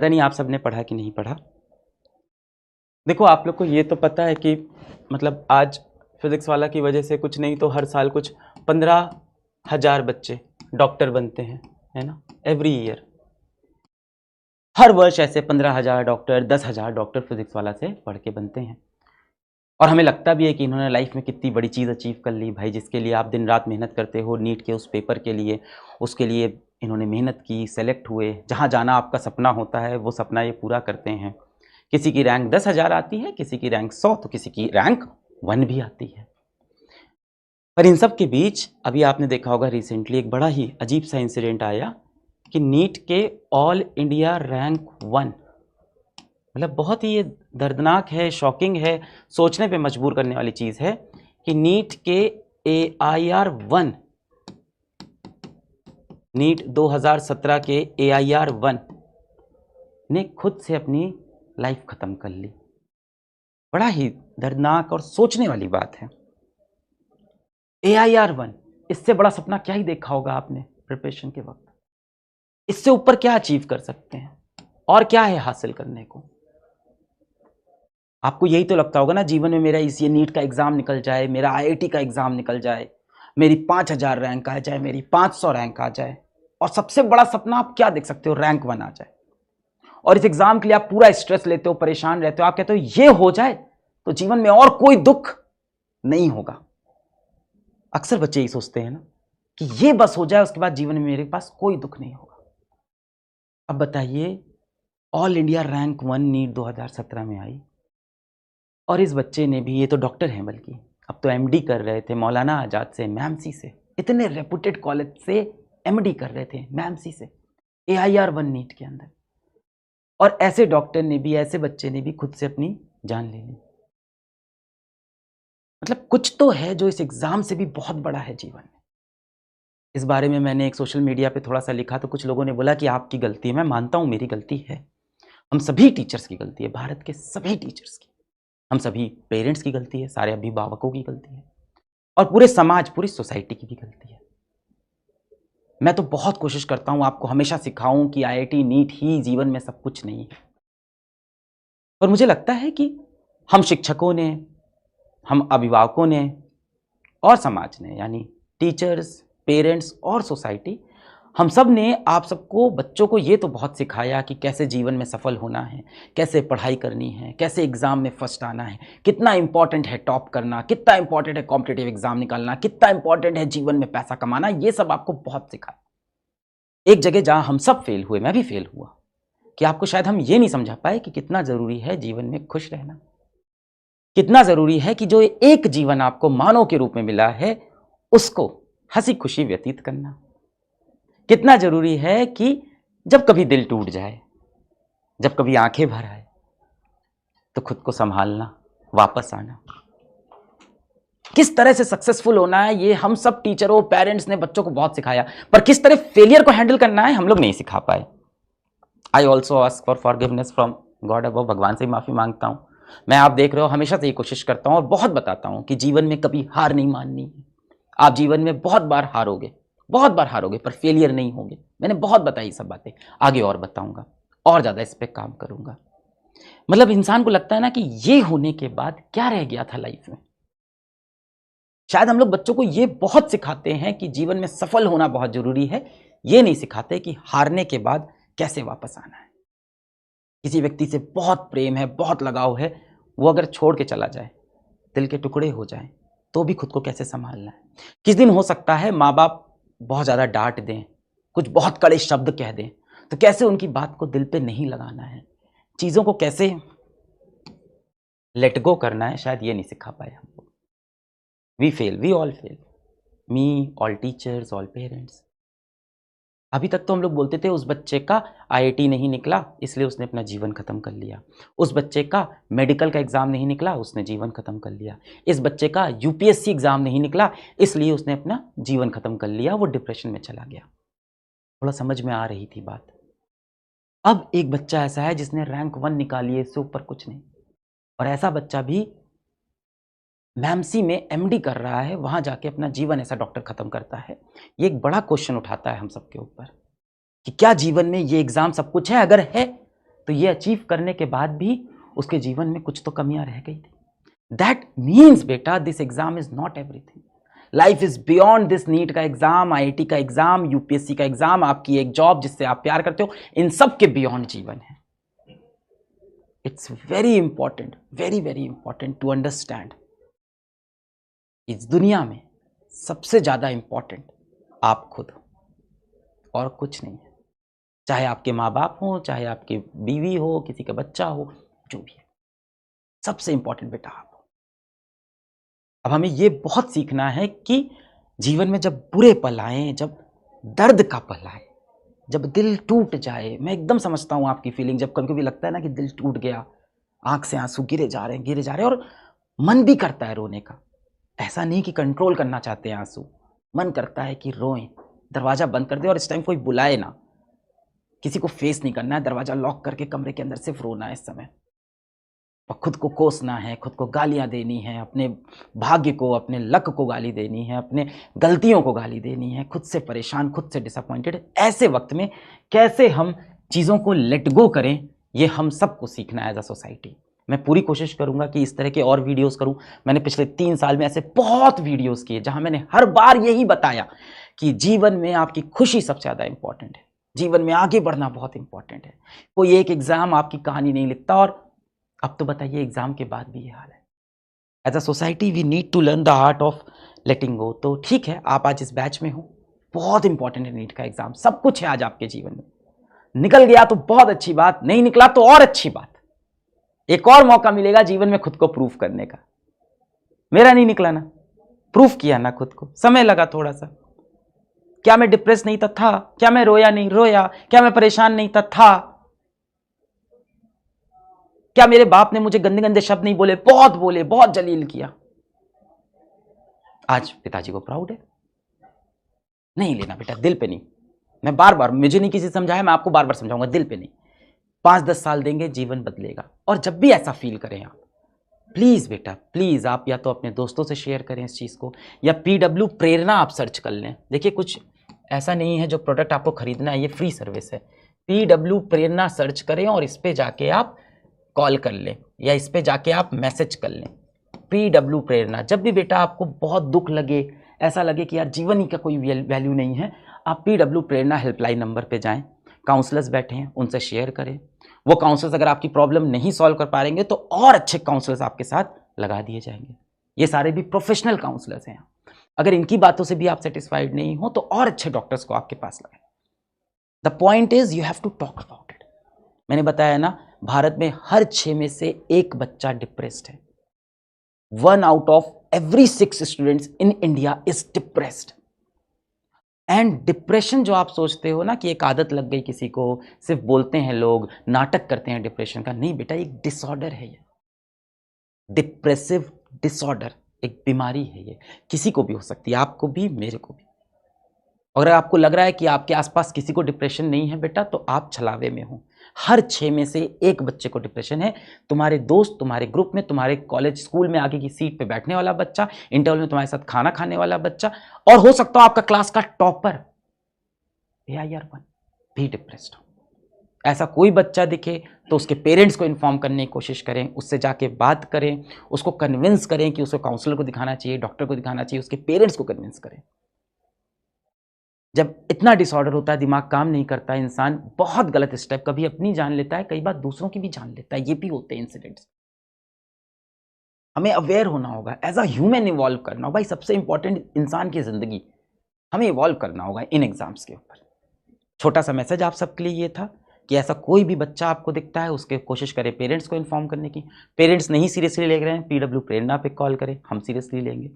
पता नहीं आप सबने पढ़ा कि नहीं पढ़ा। देखो आप लोग को ये तो पता है कि मतलब आज फिजिक्स वाला की वजह से कुछ नहीं तो हर साल कुछ 15,000 बच्चे डॉक्टर बनते हैं, है ना। एवरी ईयर हर वर्ष ऐसे 15,000 डॉक्टर 10,000 डॉक्टर फिजिक्स वाला से पढ़ के बनते हैं। और हमें लगता भी है कि इन्होंने लाइफ में कितनी बड़ी चीज़ अचीव कर ली भाई, जिसके लिए आप दिन रात मेहनत करते हो नीट के उस पेपर के लिए, उसके लिए इन्होंने मेहनत की, सेलेक्ट हुए, जहाँ जाना आपका सपना होता है वो सपना ये पूरा करते हैं। किसी की रैंक 10,000 आती है, किसी की रैंक 100, तो किसी की रैंक 1 भी आती है। पर इन सब के बीच अभी आपने देखा होगा रिसेंटली एक बड़ा ही अजीब सा इंसिडेंट आया कि नीट के ऑल इंडिया रैंक 1, मतलब बहुत ही ये दर्दनाक है, शॉकिंग है, सोचने पे मजबूर करने वाली चीज़ है कि नीट के AIR-1, नीट 2017 के AIR-1 ने खुद से अपनी लाइफ ख़त्म कर ली। बड़ा ही दर्दनाक और सोचने वाली बात है। AIR-1, इससे बड़ा सपना क्या ही देखा होगा आपने प्रिपरेशन के वक्त। इससे ऊपर क्या अचीव कर सकते हैं और क्या है हासिल करने को। आपको यही तो लगता होगा ना जीवन में, मेरा इस ये नीट का एग्जाम निकल जाए, मेरा IIT का एग्जाम निकल जाए, मेरी 5,000 रैंक आ जाए, मेरी 500 रैंक आ जाए। और सबसे बड़ा सपना आप क्या देख सकते हो, रैंक 1 आ जाए। और इस एग्जाम के लिए आप पूरा स्ट्रेस लेते हो, परेशान रहते हो, आप कहते हो ये हो जाए तो जीवन में और कोई दुख नहीं होगा। अक्सर बच्चे ही सोचते हैं ना कि ये बस हो जाए, उसके बाद जीवन में मेरे पास कोई दुख नहीं होगा। अब बताइए, ऑल इंडिया रैंक 1 नीट 2017 में आई और इस बच्चे ने भी, ये तो डॉक्टर हैं बल्कि अब तो MD कर रहे थे मौलाना आजाद से, मैमसी से, इतने रेपुटेड कॉलेज से MD कर रहे थे, मैमसी से, AIR-1 नीट के अंदर। और ऐसे डॉक्टर ने भी, ऐसे बच्चे ने भी खुद से अपनी जान ले ली। मतलब कुछ तो है जो इस एग्जाम से भी बहुत बड़ा है जीवन में। इस बारे में मैंने एक सोशल मीडिया पे थोड़ा सा लिखा तो कुछ लोगों ने बोला कि आपकी गलती है। मैं मानता हूं मेरी गलती है, हम सभी टीचर्स की गलती है, भारत के सभी टीचर्स की, हम सभी पेरेंट्स की गलती है, सारे अभिभावकों की गलती है और पूरे समाज, पूरी सोसाइटी की भी गलती है। मैं तो बहुत कोशिश करता हूं आपको हमेशा सिखाऊं कि IIT नीट ही जीवन में सब कुछ नहीं है। और मुझे लगता है कि हम शिक्षकों ने, हम अभिभावकों ने और समाज ने, यानी टीचर्स, पेरेंट्स और सोसाइटी, हम सब ने आप सबको, बच्चों को ये तो बहुत सिखाया कि कैसे जीवन में सफल होना है, कैसे पढ़ाई करनी है, कैसे एग्जाम में फर्स्ट आना है, कितना इंपॉर्टेंट है टॉप करना, कितना इंपॉर्टेंट है कॉम्पिटिटिव एग्जाम निकालना, कितना इंपॉर्टेंट है जीवन में पैसा कमाना। ये सब आपको बहुत सिखाया। एक जगह जहां हम सब फेल हुए, मैं भी फेल हुआ, कि आपको शायद हम ये नहीं समझा पाए कि कितना जरूरी है जीवन में खुश रहना, कितना जरूरी है कि जो एक जीवन आपको मानव के रूप में मिला है उसको हंसी खुशी व्यतीत करना, कितना जरूरी है कि जब कभी दिल टूट जाए, जब कभी आंखें भर आए, तो खुद को संभालना, वापस आना। किस तरह से सक्सेसफुल होना है ये हम सब टीचरों, पेरेंट्स ने बच्चों को बहुत सिखाया, पर किस तरह फेलियर को हैंडल करना है हम लोग नहीं सिखा पाए। I also ask for forgiveness from God above, भगवान से माफी मांगता हूं। मैं, आप देख रहे हो, हमेशा से ये कोशिश करता हूं और बहुत बताता हूं कि जीवन में कभी हार नहीं माननी है। आप जीवन में बहुत बार हारोगे, बहुत बार हारोगे, पर फेलियर नहीं होंगे। मैंने बहुत बताई सब बातें, आगे और बताऊंगा, और ज्यादा इस पर काम करूंगा। मतलब इंसान को लगता है ना कि ये होने के बाद क्या रह गया था लाइफ में। शायद हम लोग बच्चों को ये बहुत सिखाते हैं कि जीवन में सफल होना बहुत जरूरी है, ये नहीं सिखाते कि हारने के बाद कैसे वापस आना है। किसी व्यक्ति से बहुत प्रेम है, बहुत लगाव है, वो अगर छोड़ के चला जाए, दिल के टुकड़े हो जाए, तो भी खुद को कैसे संभालना है। किस दिन हो सकता है माँ बाप बहुत ज़्यादा डांट दें, कुछ बहुत कड़े शब्द कह दें, तो कैसे उनकी बात को दिल पे नहीं लगाना है, चीज़ों को कैसे लेट गो करना है, शायद ये नहीं सिखा पाए हम लोग। We fail, we all fail, me, all teachers, all parents. अभी तक तो हम लोग बोलते थे उस बच्चे का IIT नहीं निकला इसलिए उसने अपना जीवन खत्म कर लिया, उस बच्चे का मेडिकल का एग्जाम नहीं निकला उसने जीवन खत्म कर लिया, इस बच्चे का UPSC एग्जाम नहीं निकला इसलिए उसने अपना जीवन खत्म कर लिया, वो डिप्रेशन में चला गया। थोड़ा समझ में आ रही थी बात। अब एक बच्चा ऐसा है जिसने रैंक 1 निकाली है, इससे ऊपर कुछ नहीं, और ऐसा बच्चा भी मैमसी में MD कर रहा है, वहां जाके अपना जीवन ऐसा डॉक्टर खत्म करता है। ये एक बड़ा क्वेश्चन उठाता है हम सबके ऊपर कि क्या जीवन में ये एग्जाम सब कुछ है? अगर है तो ये अचीव करने के बाद भी उसके जीवन में कुछ तो कमियां रह गई थी. दैट मीन्स बेटा this exam is not everything. Life is beyond this. NEET का एग्जाम, आईआईटी का एग्जाम, यूपीएससी का एग्जाम, आपकी एक जॉब जिससे आप प्यार करते हो, इन सब के बियॉन्ड जीवन है. It's very important, very very important to understand. इस दुनिया में सबसे ज्यादा इंपॉर्टेंट आप खुद हो और कुछ नहीं है. चाहे आपके माँ बाप हो, चाहे आपकी बीवी हो, किसी का बच्चा हो, जो भी है, सबसे इंपॉर्टेंट बेटा आप हो. अब हमें ये बहुत सीखना है कि जीवन में जब बुरे पल आए, जब दर्द का पल आए, जब दिल टूट जाए, मैं एकदम समझता हूं आपकी फीलिंग. जब कभी कभी लगता है ना कि दिल टूट गया, आंख से आंसू गिरे जा रहे हैं और मन भी करता है रोने का. ऐसा नहीं कि कंट्रोल करना चाहते हैं आंसू, मन करता है कि रोएं, दरवाजा बंद कर दे और इस टाइम कोई बुलाए ना, किसी को फेस नहीं करना है, दरवाजा लॉक करके कमरे के अंदर सिर्फ रोना है इस समय. और खुद को कोसना है, खुद को गालियां देनी है, अपने भाग्य को, अपने लक को गाली देनी है, अपने गलतियों को गाली देनी है, खुद से परेशान, खुद से डिसअपॉइंटेड. ऐसे वक्त में कैसे हम चीज़ों को लेट गो करें, ये हम सबको सीखना है एज अ सोसाइटी. मैं पूरी कोशिश करूंगा कि इस तरह के और वीडियोस करूं. मैंने पिछले 3 साल में ऐसे बहुत वीडियोस किए जहां मैंने हर बार यही बताया कि जीवन में आपकी खुशी सबसे ज़्यादा इंपॉर्टेंट है, जीवन में आगे बढ़ना बहुत इंपॉर्टेंट है. कोई एक एग्जाम आपकी कहानी नहीं लिखता. और अब तो बताइए एग्जाम के बाद भी ये हाल है. As a society we need to learn the art of letting go. तो ठीक है, आप आज इस बैच में हो, बहुत इंपॉर्टेंट है नीट का एग्जाम, सब कुछ है आज आपके जीवन में. निकल गया तो बहुत अच्छी बात, नहीं निकला तो और अच्छी बात. एक और मौका मिलेगा जीवन में खुद को प्रूफ करने का. मेरा नहीं निकला ना, प्रूफ किया ना खुद को, समय लगा थोड़ा सा. क्या मैं डिप्रेस नहीं था? क्या मैं रोया नहीं रोया? क्या मैं परेशान नहीं था? क्या मेरे बाप ने मुझे गंदे गंदे शब्द नहीं बोले? बोले, बहुत जलील किया. आज पिताजी को प्राउड है. नहीं लेना बेटा, दिल पे नहीं. मैं बार बार, मुझे नहीं किसी समझाया, मैं आपको बार बार समझाऊंगा, दिल पे नहीं. 5-10 साल देंगे, जीवन बदलेगा. और जब भी ऐसा फील करें आप, प्लीज बेटा प्लीज, आप या तो अपने दोस्तों से शेयर करें इस चीज को, या PW प्रेरणा आप सर्च कर लें. देखिए, कुछ ऐसा नहीं है जो प्रोडक्ट आपको खरीदना है, ये फ्री सर्विस है. PW प्रेरणा सर्च करें और इस पे जाके आप कॉल कर लें या इस पे जाके आप मैसेज कर लें. PW प्रेरणा. जब भी बेटा आपको बहुत दुख लगे, ऐसा लगे कि यार जीवन ही का कोई वैल्यू नहीं है, आप PW प्रेरणा हेल्पलाइन नंबर पे जाएं. काउंसलर्स बैठे हैं, उनसे शेयर करें. वो काउंसलर्स अगर आपकी प्रॉब्लम नहीं सॉल्व कर पाएंगे तो और अच्छे काउंसलर्स आपके साथ लगा दिए जाएंगे. ये सारे भी प्रोफेशनल काउंसलर्स हैं. अगर इनकी बातों से भी आप सेटिस्फाइड नहीं हो तो और अच्छे डॉक्टर्स को आपके पास लगाएं. The point is you have to talk about it. मैंने बताया ना, भारत में हर 6 में से 1 बच्चा डिप्रेस्ड है. 1 out of every 6 students in India is depressed. And depression जो आप सोचते हो ना कि एक आदत लग गई किसी को, सिर्फ बोलते हैं लोग, नाटक करते हैं डिप्रेशन का, नहीं बेटा, एक डिसऑर्डर है ये. डिप्रेसिव डिसऑर्डर एक बीमारी है. ये किसी को भी हो सकती है, आपको भी, मेरे को भी. अगर आपको लग रहा है कि आपके आसपास किसी को डिप्रेशन नहीं है बेटा, तो आप छलावे में हो. हर 6 में से 1 बच्चे को डिप्रेशन है. तुम्हारे दोस्त, तुम्हारे ग्रुप में, तुम्हारे कॉलेज स्कूल में आगे की सीट पे बैठने वाला बच्चा, इंटरवल में तुम्हारे साथ खाना खाने वाला बच्चा, और हो सकता हो आपका क्लास का टॉपर AIR 1 भी डिप्रेस्ड हो. ऐसा कोई बच्चा दिखे तो उसके पेरेंट्स को इन्फॉर्म करने की कोशिश करें, उससे जाके बात करें, उसको कन्विंस करें कि उसको काउंसलर को दिखाना चाहिए, डॉक्टर को दिखाना चाहिए, उसके पेरेंट्स को कन्विंस करें. जब इतना डिसऑर्डर होता है, दिमाग काम नहीं करता, इंसान बहुत गलत स्टेप, कभी अपनी जान लेता है, कई बार दूसरों की भी जान लेता है. ये भी होते हैं इंसिडेंट्स. हमें अवेयर होना होगा, एज अ ह्यूमन इवॉल्व करना होगा. भाई सबसे इंपॉर्टेंट इंसान की जिंदगी, हमें इवॉल्व करना होगा इन एग्जाम्स के ऊपर. छोटा सा मैसेज आप सबके लिए ये था कि ऐसा कोई भी बच्चा आपको दिखता है, उसके कोशिश करें पेरेंट्स को इन्फॉर्म करने की. पेरेंट्स नहीं सीरियसली ले रहे हैं, PW प्रेरणा पे कॉल करें, हम सीरियसली लेंगे.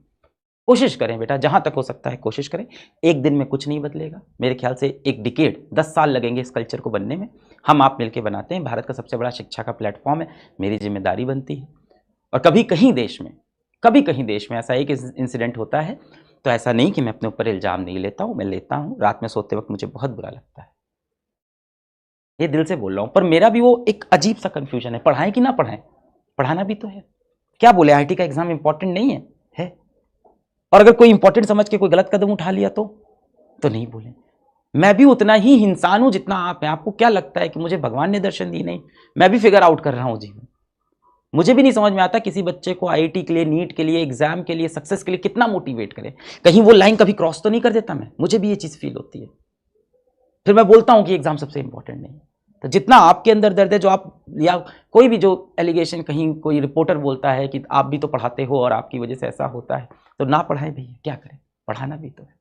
कोशिश करें बेटा, जहां तक हो सकता है कोशिश करें. एक दिन में कुछ नहीं बदलेगा, मेरे ख्याल से एक डिकेड, 10 साल लगेंगे इस कल्चर को बनने में. हम आप मिलकर बनाते हैं. भारत का सबसे बड़ा शिक्षा का प्लेटफॉर्म है, मेरी जिम्मेदारी बनती है. और कभी कहीं देश में ऐसा एक इंसिडेंट होता है तो ऐसा नहीं कि मैं अपने ऊपर इल्जाम नहीं लेता हूं, मैं लेता हूं. रात में सोते वक्त मुझे बहुत बुरा लगता है, ये दिल से बोल रहा हूं. पर मेरा भी वो एक अजीब सा कंफ्यूजन है, पढ़ाएं कि ना पढ़ाएं. पढ़ाना भी तो है. क्या बोले, IIT का एग्जाम इंपॉर्टेंट नहीं है? और अगर कोई इंपॉर्टेंट समझ के कोई गलत कदम उठा लिया तो नहीं बोले. मैं भी उतना ही इंसान हूं जितना आप हैं। आपको क्या लगता है कि मुझे भगवान ने दर्शन दी? नहीं, मैं भी फिगर आउट कर रहा हूं जीवन। मुझे भी नहीं समझ में आता किसी बच्चे को आईआईटी के लिए, नीट के लिए, एग्जाम के लिए, सक्सेस के लिए कितना मोटिवेट करे। कहीं वो लाइन कभी क्रॉस तो नहीं कर देता मैं? मुझे भी ये चीज फील होती है। फिर मैं बोलता हूं कि एग्जाम सबसे इंपॉर्टेंट नहीं। तो जितना आपके अंदर दर्द है, जो आप, या कोई भी जो एलिगेशन कहीं कोई रिपोर्टर बोलता है कि आप भी तो पढ़ाते हो और आपकी वजह से ऐसा होता है, तो ना पढ़ाए भैया, क्या करें, पढ़ाना भी तो है।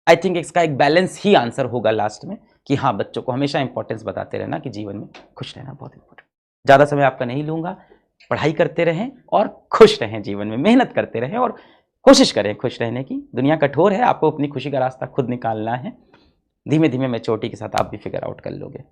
आई थिंक इसका एक बैलेंस ही आंसर होगा लास्ट में, कि हाँ, बच्चों को हमेशा इंपॉर्टेंस बताते रहना कि जीवन में खुश रहना बहुत इंपॉर्टेंट। ज़्यादा समय आपका नहीं लूँगा। पढ़ाई करते रहें और खुश रहें, जीवन में मेहनत करते रहें और कोशिश करें खुश रहने की। दुनिया कठोर है, आपको अपनी खुशी का रास्ता खुद निकालना है। धीमे धीमे मैच्योरिटी के साथ आप भी फिगर आउट कर लोगे।